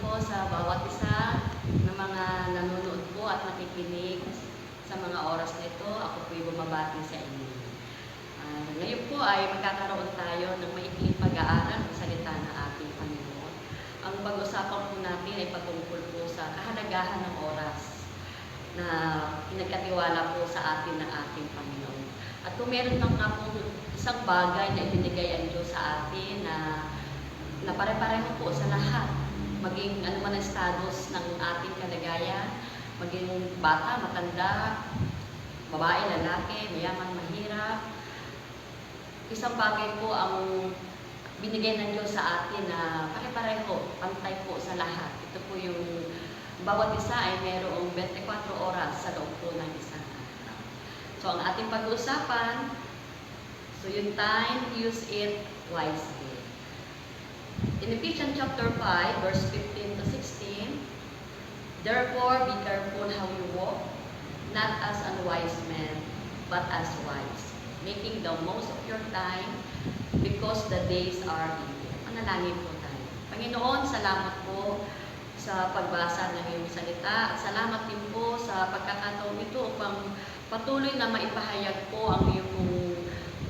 po sa bawat isa ng mga nanonood po at nakikinig sa mga oras na ito. Ako po'y bumabati sa inyo. Ngayon po ay magkakaroon tayo ng maikling pag-aaral ng salita ng ating Panginoon. Ang pag-usapan po natin ay patungkol po sa kahalagahan ng oras na pinagkatiwala po sa atin ng ating Panginoon. At kung meron lang nga po isang bagay na ibinigay ang Diyos sa atin na pare-pareho po sa lahat, maging ano man ang status ng ating kalagayan, maging bata, matanda, babae, lalaki, mayaman, mahirap. Isang bagay po ang binigay ng Diyos sa atin na pare-pareho, pantay po sa lahat. Ito po yung bawat isa ay mayroong 24 oras sa loob po ng isang araw. So ang ating pag-uusapan, so yung time, use it wisely. In Ephesians chapter 5, verse 15 to 16, therefore be careful how you walk, not as unwise men, but as wise, making the most of your time, because the days are evil. Manalangin po tayo. Panginoon, salamat po sa pagbasa ng iyong salita. At salamat din po sa pagkakataon ito upang patuloy na maipahayag po ang iyong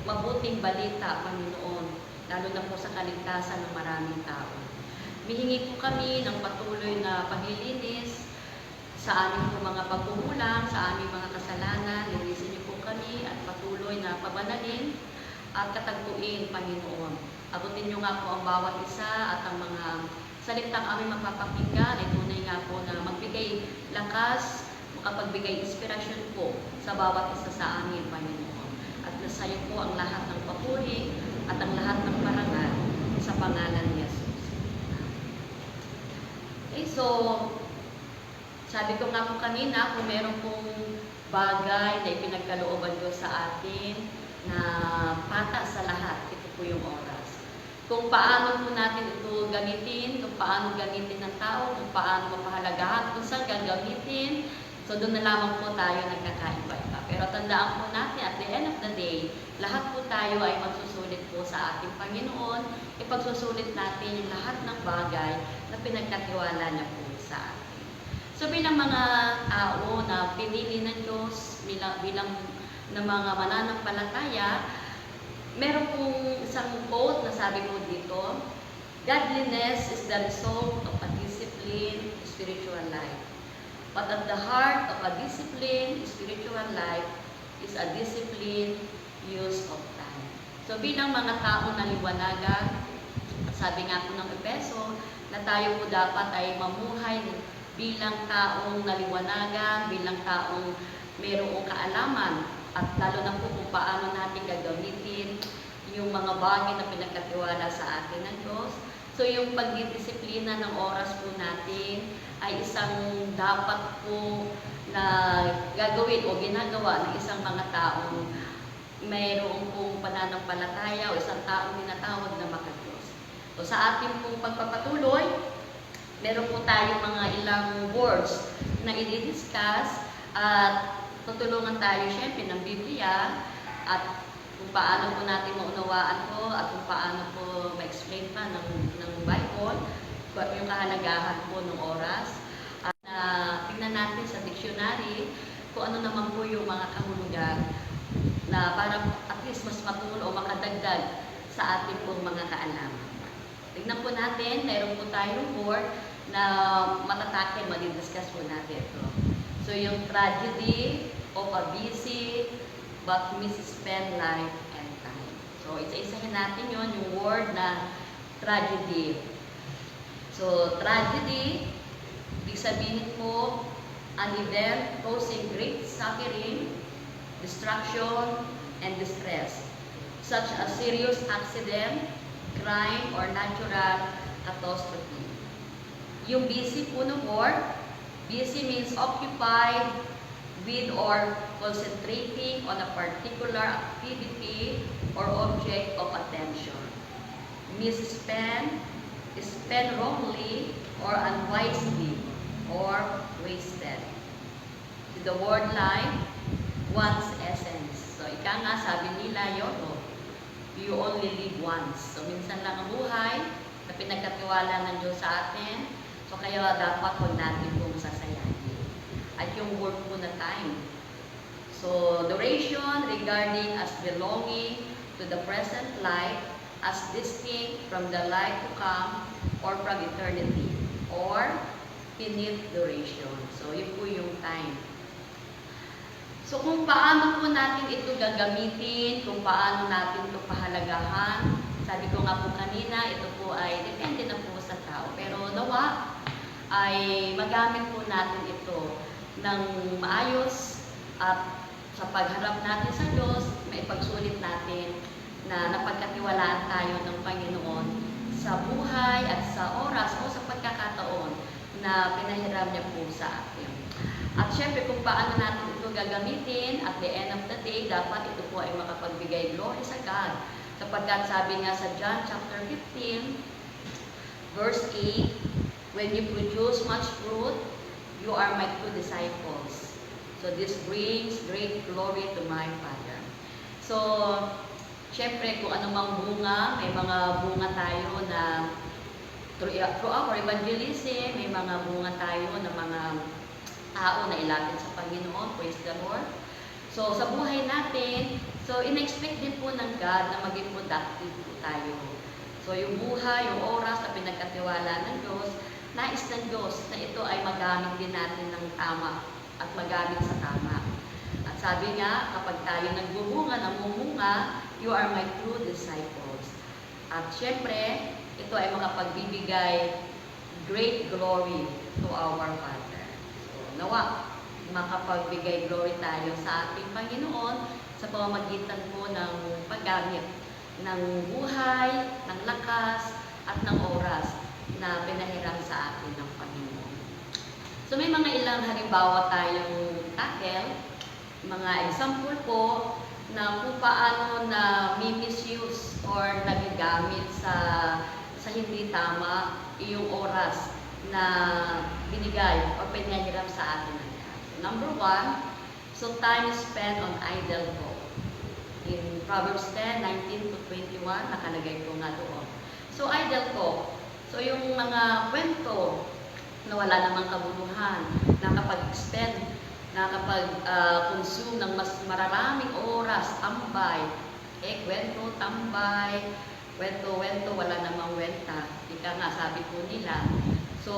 mabuting balita, Panginoon, lalo na po sa kaligtasan ng maraming tao. Mihingi po kami ng patuloy na paglilinis sa aming po mga pagkukulang, sa aming mga kasalanan. Linisin niyo po kami at patuloy na pabanalin at katagpuin, Panginoon. Abutin niyo nga po ang bawat isa at ang mga salitang aming mapapakinggan ay tunay nga po na magbigay lakas, makapagbigay inspirasyon po sa bawat isa sa amin, Panginoon. At nasa iyo po ang lahat ng papuri at ang lahat ng parangal sa pangalan ni Jesus. Okay, so sabi ko nga po kanina, kung meron pong bagay na ipinagkalooban Diyos sa atin na patas sa lahat, ito po yung oras. Kung paano po natin ito gamitin, kung paano gamitin ng tao, kung paano mapahalagahan, kung saan gagamitin, so doon na lamang po tayo nagkakaiba-iba. Pero tandaan po natin, at the end of the day, lahat po tayo ay magsusulit po sa ating Panginoon, ipagsusulit natin yung lahat ng bagay na pinagkatiwala niya po sa atin. So bilang mga tao na pinili ng Diyos, bilang ng mga mananampalataya, meron pong isang quote na sabi mo dito, godliness is the result of a disciplined spiritual life. But at the heart of a disciplined spiritual life is a disciplined use of time. So bilang mga tao na liwanagan, sabi nga po ng Efeso, na tayo po dapat ay mamuhay bilang taong naliwanagan, bilang taong mayroong kaalaman, at lalo na po kung paano natin gagamitin yung mga bagay na pinagkatiwala sa atin ng Diyos. So yung pagdidisiplina ng oras po natin ay isang dapat po na gagawin o ginagawa ng isang mga taong mayroong pong pananampalataya o isang taong tinatawag na maka-Diyos. So sa ating pong pagpapatuloy, meron po tayong mga ilang words na i-discuss at tutulungan tayo siyempre ng Biblia at kung paano po natin maunawaan po at kung paano po ma-explain pa ng Bible yung kahalagahan po ng oras. At tingnan natin sa dictionary kung ano naman po yung mga kahulugan na para at least mas matulo o makadagdag sa ating pong mga kaalaman. Tingnan po natin, mayroon po tayong word na matatakin, madidiscuss po natin ito. So yung tragedy of a busy but misspent life and time. So isa-isahin natin yon yung word na tragedy. So tragedy, ibig sabihin po, an event causing great suffering, destruction, and distress, such as serious accident, crime, or natural catastrophe. Yung busy po ng word, busy means occupied with or concentrating on a particular activity or object of attention. Misspent, spent wrongly or unwisely or wasted. The word life, one's essence. So ika nga sabi nila YOLO, you only live once. So minsan lang ang buhay na pinagkatiwala ng Diyos sa atin. So kaya dapat huwag natin pong sasayangin. At yung work po na time. So duration regarding as belonging to the present life as distinct from the life to come or from eternity or finite duration. So yun po yung time. So kung paano po natin ito gagamitin, kung paano natin ito pahalagahan, sabi ko nga po kanina, ito po ay depende na po sa tao. Pero nawa ay magamit po natin ito ng maayos at sa pagharap natin sa Diyos, may pagsulit natin na napagkatiwalaan tayo ng Panginoon sa buhay at sa oras o sa pagkakataon na pinahiram niya po sa atin. At syempre kung paano natin ito gagamitin, at the end of the day, dapat ito po ay makapagbigay glory sa God. Sapagkat sabi nga sa John chapter 15, verse 8, when you produce much fruit, you are my true disciples. So this brings great glory to my Father. So, syempre kung anumang bunga, may mga bunga tayo na through our evangelism, may mga bunga tayo na mga tao na ilapit sa Panginoon, praise the Lord. So, sa buhay natin, so in-expect din po ng God na maging productive po tayo. So, yung buhay, yung oras na pinagkatiwala ng Diyos, nais ng Diyos na ito ay magamit din natin ng tama at magamit sa tama. At sabi nga, kapag tayo nagbubunga, namumunga, you are my true disciples. At syempre, ito ay makapagbibigay great glory to our Father. So, nawa, makapagbigay glory tayo sa ating Panginoon sa pamamagitan po ng paggamit ng buhay, ng lakas, at ng oras na pinahiram sa atin ng Panginoon. So may mga ilang halimbawa tayong tackle, mga example po na kung paano na misuse or nagagamit sa hindi tama yung oras na binigay o pinahiram sa atin ng God. Number 1, so time spent on idle talk. In Proverbs 10:19 to 21, nakalagay ko nga doon. So idle talk. So yung mga kwento na wala namang kabuluhan, nakapag-expend, nakapag-consume ng mas mararaming oras, tambay, kwento, tambay, kwento, wala namang wenta. Ika nga, sabi po nila. So,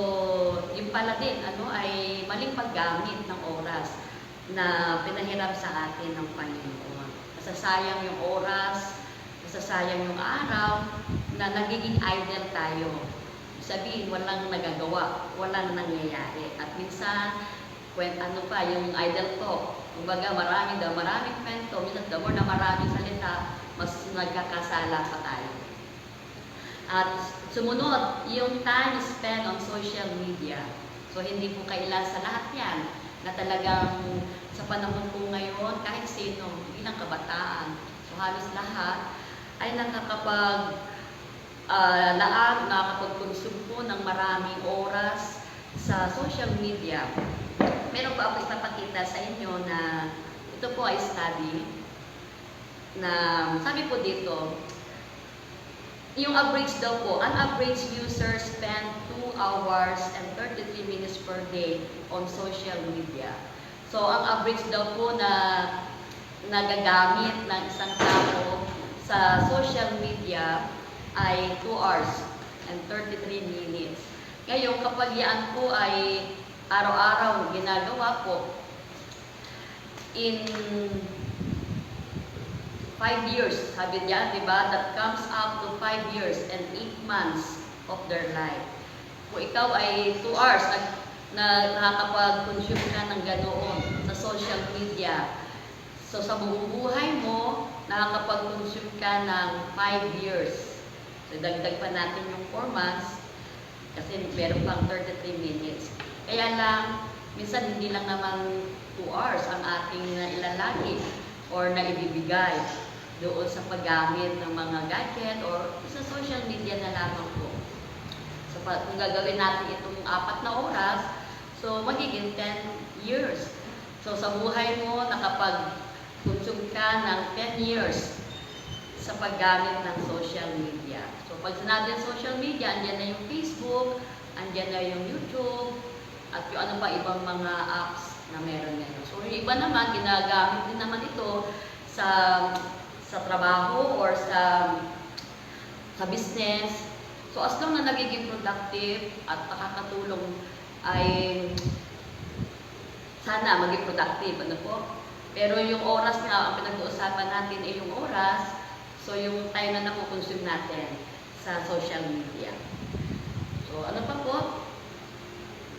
yung pala din, ay maling paggamit ng oras na pinahiram sa atin ng Panginoon. Masasayang yung oras, masasayang yung araw, na nagiging idle tayo. Sabihin, walang nagagawa, walang nangyayari. At minsan, yung idle talk. Kumbaga, maraming kwento. Minsan, the more na maraming salita, mas nagkakasala pa tayo. At sumunod, yung time spent on social media. So, hindi po kailan sa lahat yan na talagang sa panahon po ngayon, kahit sino, bilang kabataan, so halos lahat, ay nakakapag-consume po ng maraming oras sa social media. Meron pa ako ipapakita sa inyo na ito po ay study na sabi po dito, yung average daw po, an average user spend 2 hours and 33 minutes per day on social media. So, ang average daw po na nagagamit ng isang tao sa social media ay 2 hours and 33 minutes. Ngayon, kapag yan po ay araw-araw ginagawa po, in 5 years, sabi niya, diba, that comes up to 5 years and 8 months of their life. Kung ikaw ay 2 hours na nakakapag-consume ka ng ganoon sa social media, so sa buong buhay mo, nakakapag-consume ka ng 5 years. So dagdag pa natin yung 4 months, kasi meron pang 33 minutes. Kaya lang, minsan hindi lang naman 2 hours ang ating ilalagay or na ibibigay doon sa paggamit ng mga gadget or sa social media na lamang po. So, kung gagawin natin itong 4 na oras, so magiging 10 years. So, sa buhay mo, nakapag-consume ka ng 10 years sa paggamit ng social media. So pag sinabi ng social media, andyan na yung Facebook, andyan na yung YouTube, at yung ano pa ibang mga apps na meron ngayon. So yung iba naman, ginagamit din naman ito sa trabaho or sa business. So as long na nagiging productive at nakakatulong ay sana maging productive, ano po? Pero yung oras na ang pinag-uusapan natin ay yung oras, so yung time na nakukonsume natin sa social media. So ano pa po?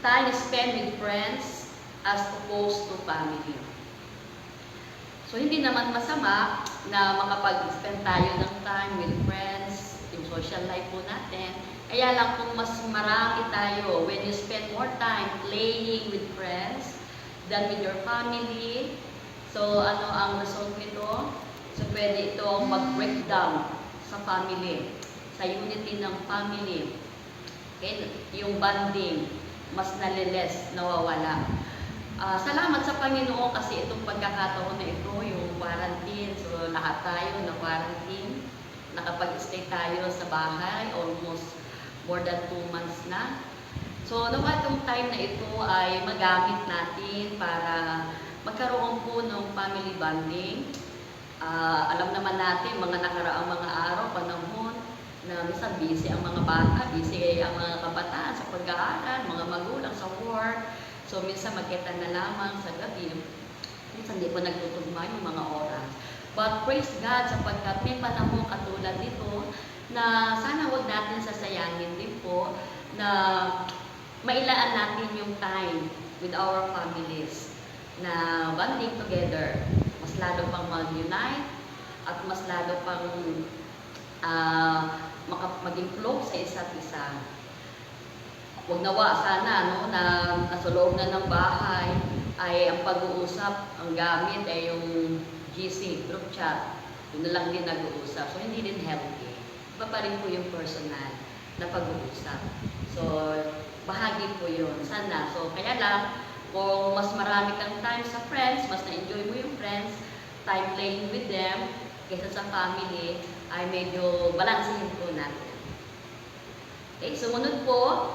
Time spent with friends as opposed to family. So hindi naman masama na makapag-spend tayo ng time with friends, yung social life po natin. Kaya lang kung mas marami tayo, when you spend more time playing with friends than with your family, so ano ang result nito? So pwede itong mag-breakdown sa family, sa unity ng family. Okay? Yung bonding, mas naliles, nawawala. Salamat sa Panginoon kasi itong pagkakataon na ito, yung quarantine, so lahat tayo na quarantine, nakapag-stay tayo sa bahay, almost more than 2 months na. So nawa itong time na ito ay magamit natin para magkaroon po ng family bonding. Alam naman natin, mga nakaraang mga araw, panahon, na minsan busy ang mga bata, busy ang mga kabataan sa pag-aaral, mga magulang sa work. So minsan magkita na lamang sa gabi, minsan hindi po nagtutugma yung mga oras. But praise God sapagkat may panahon katulad nito na sana wag natin sasayangin din po na mailaan natin yung time with our families na bonding together. Mas lalo pang mag-unite at mas lalo pang maging close sa isa't isa. Huwag nawa sana no, na nasa loob na ng bahay ay ang pag-uusap, ang gamit ay yung GC, group chat. Yun na lang din nag-uusap. So hindi din healthy. Iba pa rin po yung personal na pag-uusap. So bahagi po yun. Sana. So kaya lang, kung mas marami kang time sa friends, mas na-enjoy mo yung friends, time playing with them, kaysa sa family, ay medyo balansehin po natin. Okay, sumunod po,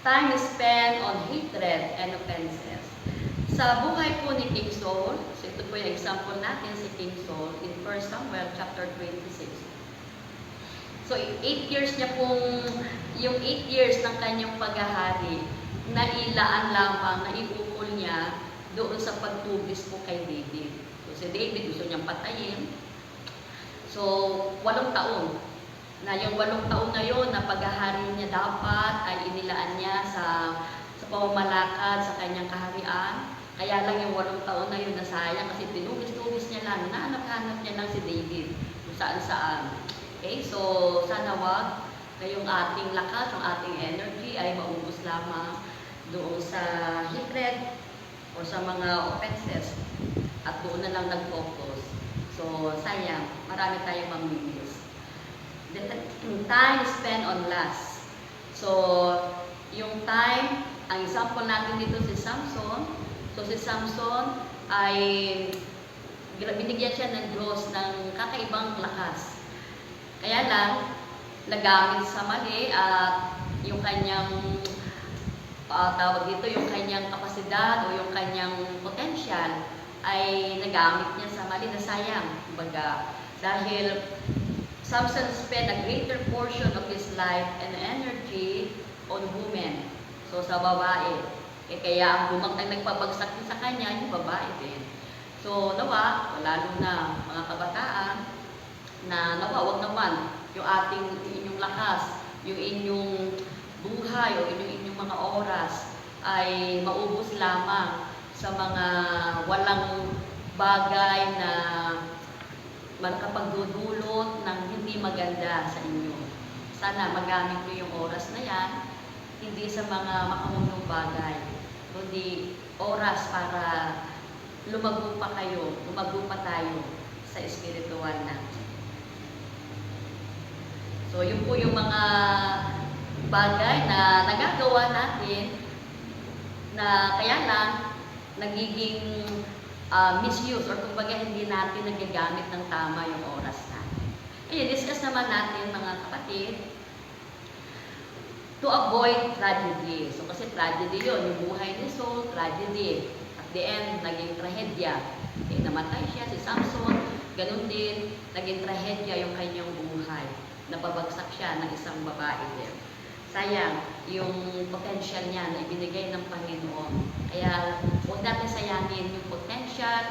time spent on hatred and offenses. Sa buhay po ni King Saul, so ito po yung example natin si King Saul in 1 Samuel chapter 26. So 8 years niya pong, yung 8 years ng kanyang paghahari, nailaan lamang, naibukol niya doon sa pagtubis po kay David. So si David gusto niyang patayin. So 8 taon. Na yung 8 taon na yun, na paghahari niya dapat ay inilaan niya sa pamamalakad sa kanyang kaharian. Kaya lang yung 8 taon na yun nasayang kasi tinubis-tubis niya lang, nahanap-hanap niya lang si David kung saan-saan. Okay, so sana wag na yung ating lakas, yung ating energy ay maubos lamang doon sa hatred o sa mga offenses at doon na lang nag-focus. So sayang, marami tayong mamimiss. The time spent on lust. So, yung time, ang example natin dito si Samson. So, si Samson ay binigyan siya ng Diyos ng kakaibang lakas. Kaya lang, nagamit sa mali at yung kanyang tawag dito, yung kanyang kapasidad o yung kanyang potential ay nagamit niya sa mali na sayang. Kumbaga, dahil Samson spent a greater portion of his life and energy on women. So sa babae. Kaya ang bumagtang nagpabagsak din sa kanya, yung babae din. So nawa, lalo na mga kabataan, na nawa, wag naman yung inyong lakas, yung inyong buhay o inyong mga oras ay maubos lamang sa mga walang bagay na makapagdudulot ng hindi maganda sa inyo. Sana magamit nyo yung oras na yan, hindi sa mga makamunong bagay, kundi oras para lumago pa kayo, lumago pa tayo sa espiritual natin. So, yun po yung mga bagay na nagagawa natin na kaya lang nagiging misuse or kumbaga hindi natin nagagamit ng tama yung oras natin. Ayun, discuss naman natin mga kapatid, to avoid tragedy. So kasi tragedy yun, yung buhay ni Saul, tragedy. At the end, naging trahedya. Namatay siya, si Samson, ganun din, naging trahedya yung kanyang buhay. Napabagsak siya ng isang babae din. Sayang, yung potential niya na ibinigay ng Panginoon. Kaya huwag natin sayangin yung potential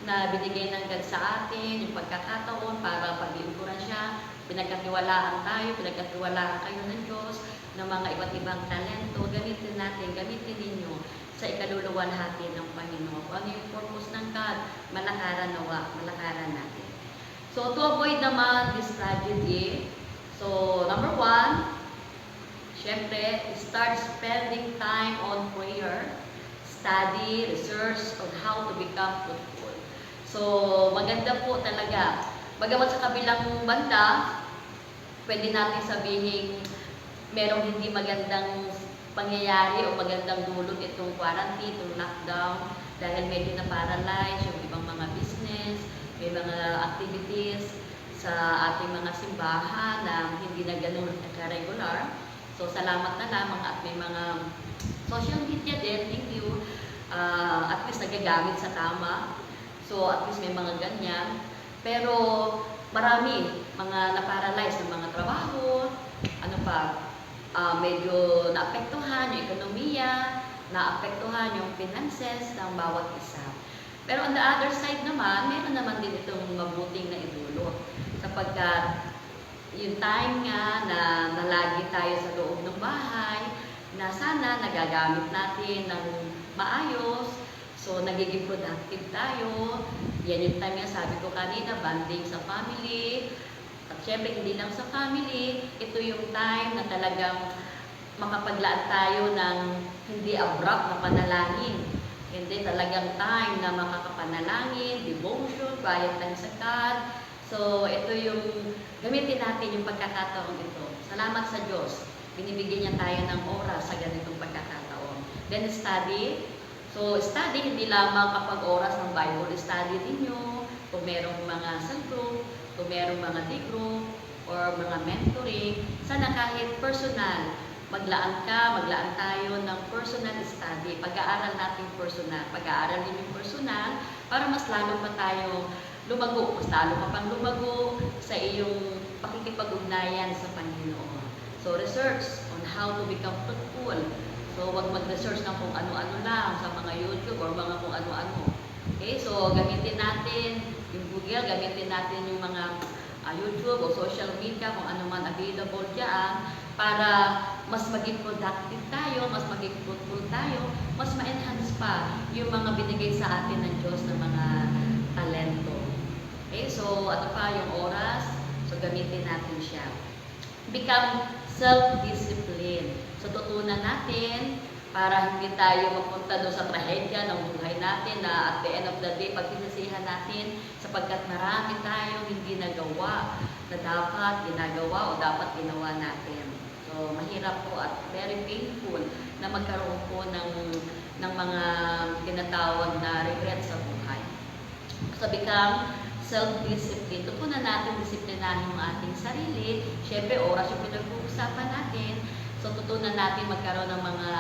na binigay ng God sa atin, yung pagkakataon para pag-iupuran siya, pinagkatiwalaan tayo, pinagkatiwalaan kayo ng Diyos, ng mga iba't ibang talento, gamitin natin, gamitin ninyo sa ikaluluwalhati ng Panginoon. Kung ano yung purpose ng God, malakaran nawa, malakaran natin. So, to avoid naman this tragedy, so, number 1, syempre, start spending time on prayer, study, research on how to become fruitful. So, maganda po talaga. Bagamat sa kabilang banda, pwede natin sabihin merong hindi magandang pangyayari o magandang dulot itong quarantine, itong lockdown, dahil medyo na-paralyze yung ibang mga business, may mga activities sa ating mga simbahan na hindi na ganun ka-regular. So, salamat na lamang at may mga social media din, thank you, at least nagagamit sa tama. So, at least may mga ganyan. Pero, marami, mga na-paralyze ng mga trabaho, ano pa, medyo naapektuhan yung ekonomiya, naapektuhan yung finances ng bawat isa. Pero on the other side naman, meron naman din itong mabuting na idulot. Sapagkat yung time nga na lagi tayo sa loob ng bahay, na sana nagagamit natin ng maayos, so nagiging productive tayo. Yan yung time nga sabi ko kanina, bonding sa family. At syempre, hindi lang sa family, ito yung time na talagang makapaglaan tayo ng hindi abrupt na panalangin. Hindi talagang time na makakapanalangin, devotion, quiet time sa God. So, ito yung gamitin natin yung pagkakataon ito. Salamat sa Diyos. Binibigyan niya tayo ng oras sa ganitong pagkakataon. Then, study. So, study, hindi lamang kapag oras ng Bible study ninyo, kung merong mga cell group, kung merong mga day group, or mga mentoring, sana kahit personal, maglaan tayo ng personal study, pag-aaral natin personal, pag-aaral din yung personal, para mas lalo pa tayo lumago, mas lalo pa pang lumago sa iyong pakikipag-ugnayan sa Panginoon. So, research on how to become fruitful. So, wag mag-research ng kung ano-ano lang sa mga YouTube or mga kung ano-ano. Okay, so gamitin natin yung Google, gamitin natin yung mga YouTube o social media, kung ano man available dyan, para mas maging productive tayo, mas maging fruitful tayo, mas ma-enhance pa yung mga binigay sa atin ng Diyos na mga talento. Okay, so ano pa yung oras? So gamitin natin siya. Become self-discipline. So tutunan natin para hindi tayo mapunta doon sa trahedya ng buhay natin na at the end of the day, pagkisisihan natin sapagkat marami tayong hindi nagawa na dapat ginagawa o dapat ginawa natin. So, mahirap po at very painful na magkaroon po ng mga tinatawag na regret sa buhay. So, become self-discipline. Tutunan natin disiplinahin yung ating sarili. Siyempre, oras yung pinag-uusapan natin. So, tutunan natin magkaroon ng mga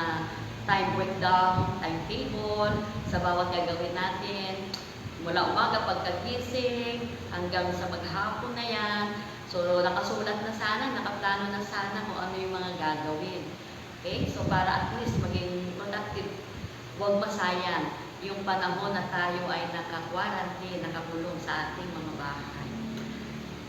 time breakdown, timetable, sa bawat gagawin natin. Mula umaga pagkagising, hanggang sa maghapon na yan. So, nakasulat na sana, nakaplano na sana kung ano yung mga gagawin. Okay? So, para at least maging productive, huwag masayang yung panahon na tayo ay naka-quarantine, nakakulong sa ating mga bahay.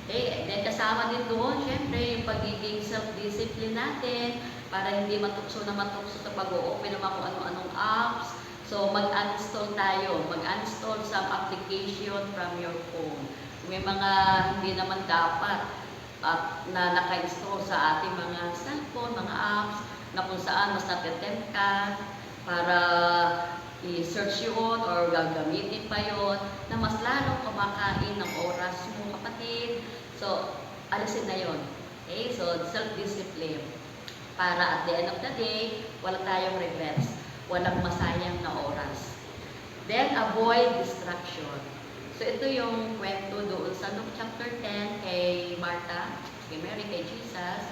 Okay, then kasama din doon, syempre, yung pagiging self-discipline natin para hindi matukso sa pag-o-open naman kung ano-anong apps. So, mag-uninstall tayo. Mag-uninstall some application from your phone. May mga hindi naman dapat na naka-install sa ating mga cellphone, mga apps, na kung saan mas natitempt ka para i-search yun or gagamitin pa yun na mas lalong kumakain ng oras mo, kapatid. So, alisin na yun. Okay? So, self-discipline. Para at the end of the day, wala tayong regrets. Walang masayang na oras. Then, avoid distraction. So, ito yung kwento doon sa Luke chapter 10 kay Martha, kay Mary, kay Jesus.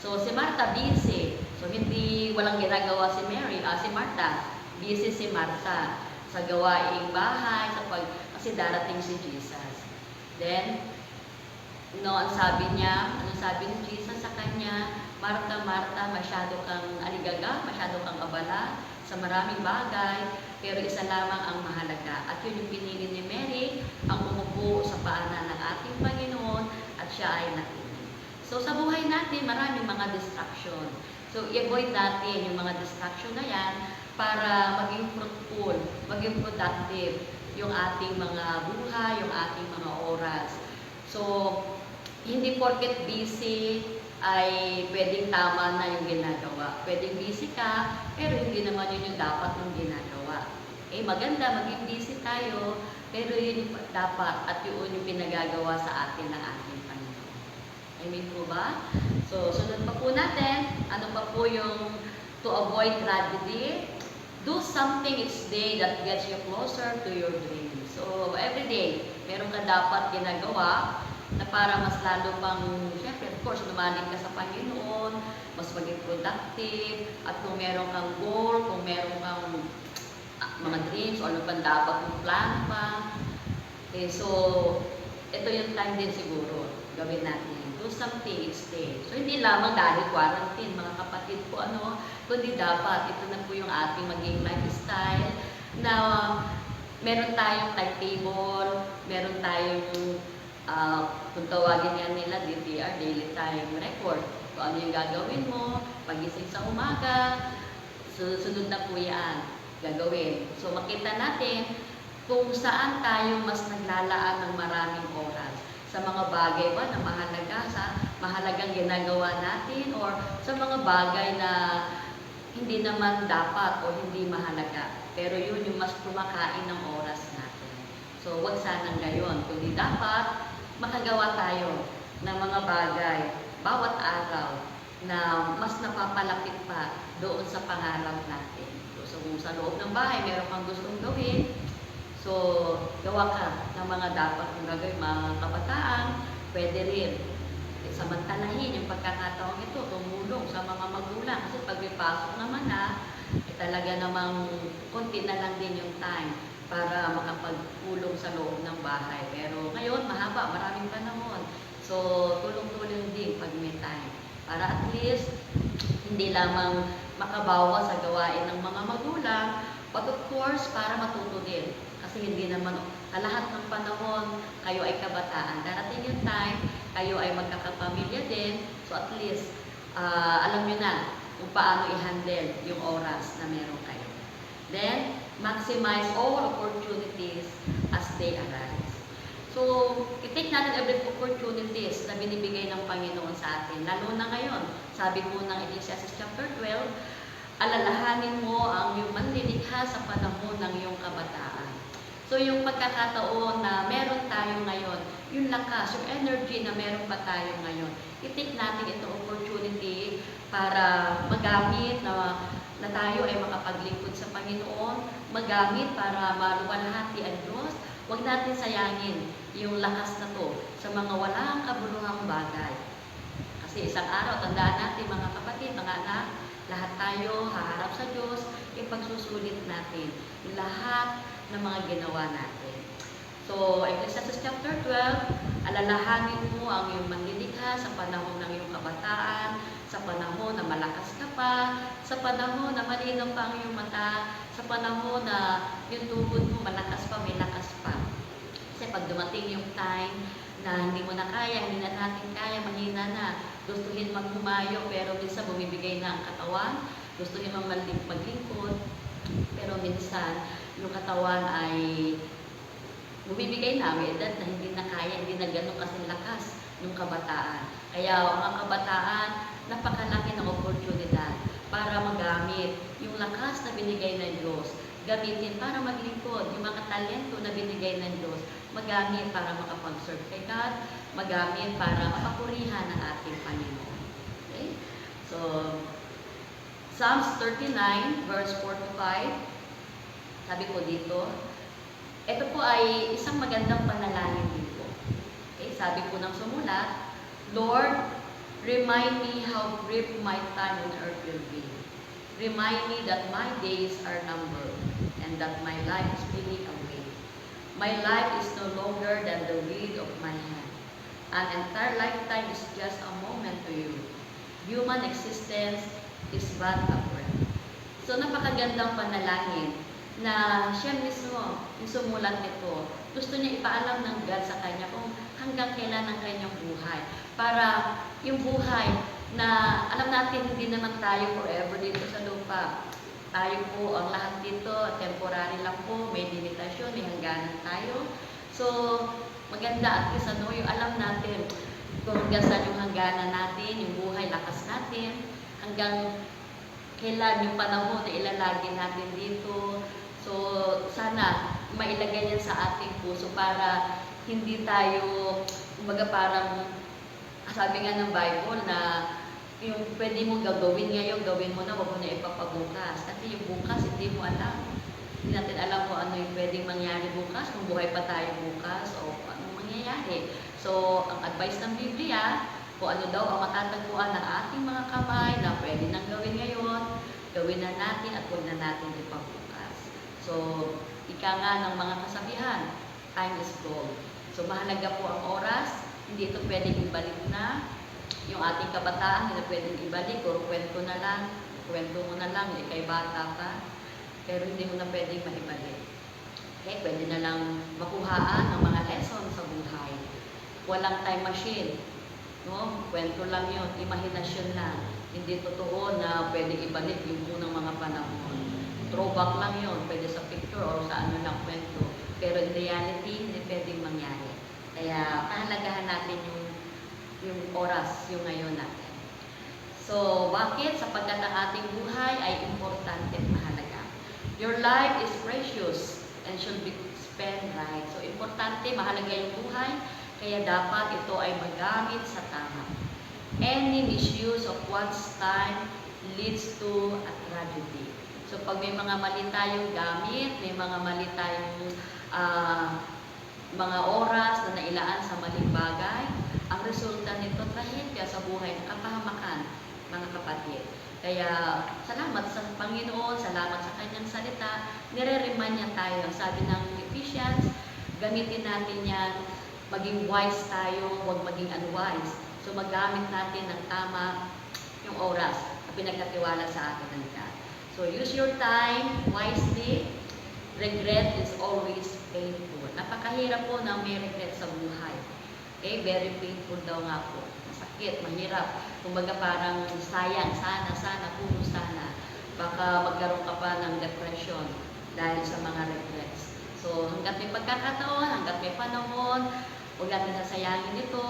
So, si Martha busy. So, hindi walang ginagawa si Mary, si Martha. Busy si Martha sa gawaing bahay, kasi darating si Jesus. Then, ang sabi ni Jesus sa kanya, Martha, Martha, masyado kang aligaga, masyado kang abala sa maraming bagay, pero isa lamang ang mahalaga. At yun yung pinili ni Mary, ang umupo sa paanan ng ating Panginoon, at siya ay nakinig. So sa buhay natin, maraming mga distraction. So i-avoid natin yung mga distraction na yan para maging fruitful, maging productive yung ating mga buhay, yung ating mga oras. So, hindi porket busy ay pwedeng tama na yung ginagawa. Pwedeng busy ka, pero hindi naman yun yung dapat yung ginagawa. Maganda, maging busy tayo, pero yun yung dapat at yun yung pinagagawa sa atin ng ating Panginoon. Amen po ba? So, sunod pa po natin, ano pa po yung to avoid tragedy? Do something each day that gets you closer to your dream. So, every day, meron ka dapat ginagawa na para mas lalo pang, syempre, of course, lumalim ka sa Panginoon, mas maging productive, at kung meron kang goal, kung meron kang mga dreams, o ano pang dapat mong plan pa. So, ito yung time din siguro, gawin natin. Do something each day. So, hindi lamang dahil quarantine, mga kapatid ko, kundi dapat, ito na po yung ating maging lifestyle, na meron tayong timetable, meron tayong kung tawagin yan nila DTR, Daily Time Record. Kung ano yung gagawin mo, pagising sa umaga, sunod na po yan gagawin. So makita natin kung saan tayo mas naglalaan ng maraming oras. Sa mga bagay ba na mahalagang ginagawa natin, or sa mga bagay na hindi naman dapat o hindi mahalaga. Pero yun yung mas kumakain ng oras natin. So wag sanang gayon. Kundi dapat makagawa tayo ng mga bagay bawat araw na mas napapalapit pa doon sa pangarap natin. So kung sa loob ng bahay meron kang gustong gawin, so gawa ka ng mga dapat mong gagawin. Mga kabataan, pwede rin samantalahin yung pagkakataong ito, tumulong sa mga magulang. Kasi pag may pasok naman talaga namang konti na lang din yung time para makapagpulong sa loob ng bahay. Pero ngayon, mahaba, maraming panahon. So, tulong-tulong din pag may time. Para at least, hindi lamang makabawa sa gawain ng mga magulang, but of course, para matuto din. Kasi hindi naman, sa lahat ng panahon, kayo ay kabataan. Darating yung time, kayo ay magkakapamilya din. So at least, alam nyo na kung paano i-handle yung oras na meron kayo. Then, maximize all opportunities as they arise. So, i-take natin every opportunities na binibigay ng Panginoon sa atin. Lalo na ngayon, sabi po ng Ecclesiastes chapter 12, alalahanin mo ang iyong manlilikha sa panahon ng iyong kabataan. So, yung pagkakataon na meron tayo ngayon, yung lakas, yung energy na meron pa tayo ngayon, i-take natin ito opportunity para magamit na tayo ay makapaglingkod sa Panginoon, magamit para maluwalhati ang Diyos. Huwag natin sayangin yung lakas na to sa mga walang kabuluhang bagay. Kasi isang araw, tandaan natin mga kapatid, mga anak, lahat tayo haharap sa Diyos, ipagsusulit natin lahat ng mga ginawa natin. So, Ecclesiastes chapter 12, alalahanin mo ang iyong manlilikha sa panahon ng iyong kabataan, sa panahon na malakas ka pa, sa panahon na malinaw pa ang iyong mata, sa panahon na yung tuhod mo malakas pa, may lakas pa. Kasi pag dumating yung time na hindi mo na kaya, hindi na natin kaya, mahina na, gustuhin maghumayo, pero minsan bumibigay na ang katawan, gustuhin maglingkod, pero minsan yung katawan ay bumibigay na, may edad na hindi na kaya, hindi na ganun kasing lakas yung kabataan. Kaya mga kabataan, napakalaki ng oportunidad para magamit yung lakas na binigay ng Diyos. Gamitin para maglingkod, yung mga talento na binigay ng Diyos, magamit para makapag-serve kay God, magamit para mapapurihan ng ating Panginoon. Okay? So, Psalms 39, verse 4 to 5, sabi ko dito, Ito po ay isang magandang panalangin din po. Okay, sabi po ng sumulat, Lord, remind me how brief my time on earth will be. Remind me that my days are numbered and that my life is fleeting away. My life is no longer than the weed of my hand. An entire lifetime is just a moment to you. Human existence is but a breath. So napakagandang panalangin na siya mismo, yung sumulat nito, gusto niya ipaalam ng God sa kanya kung hanggang kailan ang kanyang buhay. Para yung buhay na alam natin hindi naman tayo forever dito sa lupa. Tayo po, ang lahat dito, temporary lang po, may limitasyon, may hangganan tayo. So, maganda at least yung alam natin kung hanggang saan yung hangganan natin, yung buhay, lakas natin, hanggang kailan yung panahon na ilalagay natin dito. So, sana mailagay yan sa ating puso para hindi tayo, kumbaga parang, sabi nga ng Bible na yung pwede mong gagawin ngayon, gawin mo na, wag mo na ipapabukas. Kasi yung bukas, hindi mo alam. Hindi natin alam kung ano yung pwedeng mangyari bukas, kung buhay pa tayo bukas, o anong mangyayari. So, ang advice ng Biblia, kung ano daw ang matatagpuan ng ating mga kamay na pwede nang gawin ngayon, gawin na natin at huwag na natin ipabukas. So, ika nga ng mga kasabihan, time is gold. So, mahalaga po ang oras, hindi ito pwedeng ibalik na. Yung ating kabataan, hindi na pwedeng ibalik, o kwento mo na lang, ikay bata ka, pero hindi mo na pwedeng maibalik. Okay, pwede na lang makuhaan ng mga lesson sa buhay. Walang time machine, no? Kwento lang yun, imahinasyon lang. Hindi totoo na pwedeng ibalik yung unang mga panahon. Throwback lang yun, pwede sa picture o sa ano lang kwento. Pero in reality, hindi pwedeng mangyari. Kaya pahalagahan natin yung oras, yung ngayon natin. So, bakit? Sapagkat ang ating buhay ay importante at mahalaga. Your life is precious and should be spent right. So, importante, mahalaga yung buhay, kaya dapat ito ay magamit sa tama. Any misuse of one's time leads to a tragedy. So, pag may mga mali tayong gamit, may mga mali tayong mga oras na nailaan sa maling bagay, ang resulta nito trahedya sa buhay ng kapahamakan, mga kapatid. Kaya salamat sa Panginoon, salamat sa Kanyang salita, nire-remind niya tayo. Ang sabi ng Ephesians, gamitin natin yan, maging wise tayo, huwag maging unwise. So magamit natin ng tama yung oras na pinagkatiwala sa atin ng God. So use your time wisely. Regret is always painful. Napakahirap po na may regret sa buhay. Okay, very painful daw nga po. Masakit, mahirap. Kumbaga parang sayang, sana, puro sana. Baka magkaroon ka pa ng depression dahil sa mga regrets. So hanggat may pagkakataon, hanggat may panahon, huwag natin sasayangin ito.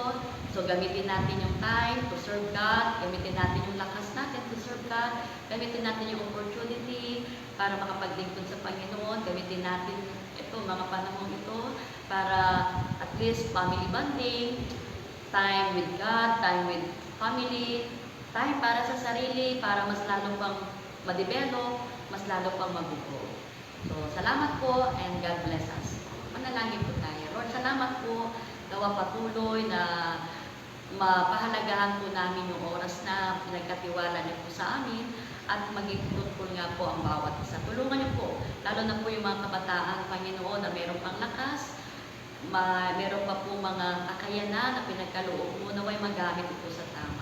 So gamitin natin yung time to serve God, gamitin natin yung lakas natin to serve God, gamitin natin yung opportunity para makapaglingkod sa Panginoon, gamitin natin ito, mga panahon ito, para at least family bonding, time with God, time with family, time para sa sarili, para mas lalo pang ma-develop, mas lalo pang mag-grow. So, salamat po and God bless us. Manalangin po tayo. Lord, salamat po, gawa patuloy na mapahalagahan po namin yung oras na pinagkatiwala niyo po sa amin at maging fruitful nga po ang bawat isa. Tulungan niyo po, lalo na po yung mga kabataan, Panginoon, na meron pang lakas, meron pa po mga kakayanan na pinagkaloob mo, naway magamit ito sa tama.